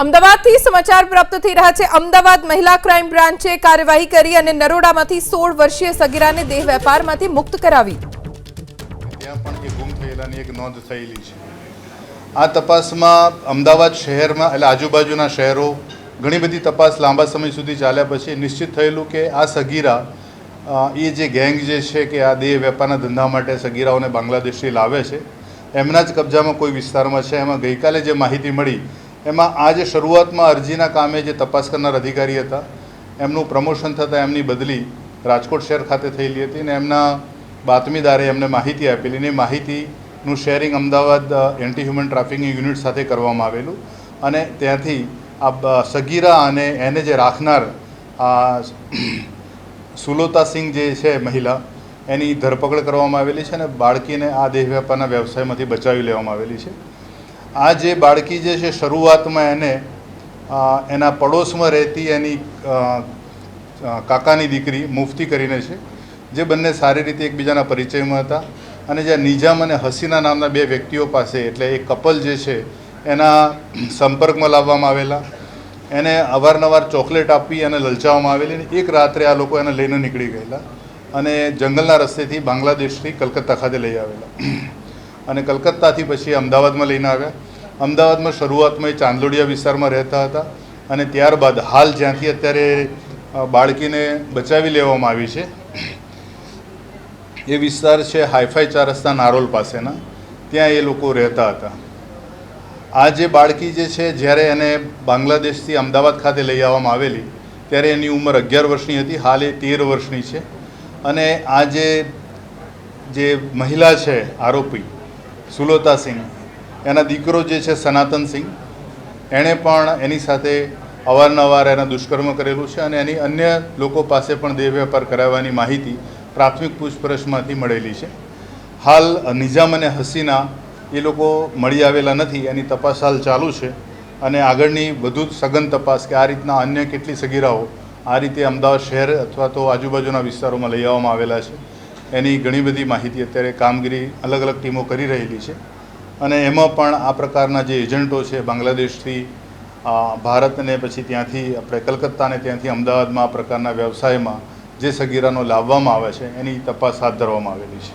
અમદાવાદથી સમાચાર પ્રાપ્ત થઈ રહ્યા છે। અમદાવાદ મહિલા ક્રાઇમ બ્રાન્ચે કાર્યવાહી કરી અને નરોડામાંથી 16 વર્ષીય સગીરાને દેહ વેપારમાંથી મુક્ત કરાવી। ત્યાં પણ એક ગુમ થયેલાની એક નોંધ થયેલી છે। આ તપાસમાં અમદાવાદ શહેરમાં એટલે આજુબાજુના શહેરો ઘણી બધી તપાસ લાંબા સમય સુધી ચાલ્યા પછી નિશ્ચિત થયેલું કે આ સગીરા એ જે ગેંગ જે છે કે આ દેહ વેપારના ધંધા માટે સગીરાઓને બાંગ્લાદેશથી લાવે છે એમના જ કબજામાં કોઈ વિસ્તારમાં છે। એમાં ગઈકાલે જે માહિતી મળી એમાં આ જે શરૂઆતમાં અરજીના કામે જે તપાસ કરનાર અધિકારી હતા એમનું પ્રમોશન થતાં એમની બદલી રાજકોટ શહેર ખાતે થયેલી હતી અને એમના બાતમીદારે એમને માહિતી આપેલી અને માહિતીનું sharing Ahmedabad anti human trafficking unit સાથે કરવામાં આવેલું અને ત્યાંથી આ સગીરા અને એને જે રાખનાર સુલોતા સિંહ જે છે મહિલા એની ધરપકડ કરવામાં આવેલી છે અને બાળકીને આ દેહ વેપારના વ્યવસાયમાંથી બચાવી લેવામાં આવેલી છે। આ જે બાળકી જે છે શરૂઆતમાં એને એના પડોશમાં રહેતી એની કાકાની દીકરી મુફતી કરીને છે જે બંને સારી રીતે એકબીજાના પરિચયમાં હતા અને જ્યાં નિજામ અને હસીના નામના બે વ્યક્તિઓ પાસે એટલે એક કપલ જે છે એના સંપર્કમાં લાવવામાં આવેલા, એને અવારનવાર ચોકલેટ આપી અને લલચાવવામાં આવેલી અને એક રાત્રે આ લોકો એને લઈને નીકળી ગયેલા અને જંગલના રસ્તેથી બાંગ્લાદેશથી કલકત્તા ખાતે લઈ આવેલા અને કલકત્તાથી પછી અમદાવાદમાં લઈને આવ્યા। અમદાવાદમાં શરૂઆતમાં એ ચાંદલોડિયા વિસ્તારમાં રહેતા હતા અને ત્યારબાદ હાલ જ્યાંથી અત્યારે બાળકીને બચાવી લેવામાં આવી છે એ વિસ્તાર છે હાઈફાઈ 4 રસ્તા નારોલ પાસેના, ત્યાં એ લોકો રહેતા હતા। આ જે બાળકી જે છે જ્યારે એને બાંગ્લાદેશથી અમદાવાદ ખાતે લઈ આવવામાં આવેલી ત્યારે એની ઉંમર 11 વર્ષની હતી, હાલ એ 13 વર્ષની છે અને આ જે મહિલા છે આરોપી સુલોતા સિંહ એના દીકરો જે છે સનાતન સિંહ એણે પણ એની સાથે અવારનવાર એના દુષ્કર્મ કરેલું છે અને એની અન્ય લોકો પાસે પણ દેહ વેપાર કરાવવાની માહિતી પ્રાથમિક પૂછપરછમાંથી મળેલી છે। હાલ નિજામ અને હસીના એ લોકો મળી આવેલા નથી, એની તપાસ હાલ ચાલુ છે અને આગળની વધુ સઘન તપાસ કે આ રીતના અન્ય કેટલી સગીરાઓ આ રીતે અમદાવાદ શહેર અથવા તો આજુબાજુના વિસ્તારોમાં લઈ આવવામાં આવેલા છે એની ઘણી બધી માહિતી અત્યારે કામગીરી અલગ અલગ ટીમો કરી રહેલી છે અને એમાં પણ આ પ્રકારના જે એજન્ટો છે બાંગ્લાદેશથી ભારત અને પછી ત્યાંથી આપણે કલકત્તા અને ત્યાંથી અમદાવાદમાં આ પ્રકારના વ્યવસાયમાં જે સગીરાનો લાવવામાં આવે છે એની તપાસ હાથ ધરવામાં આવેલી છે।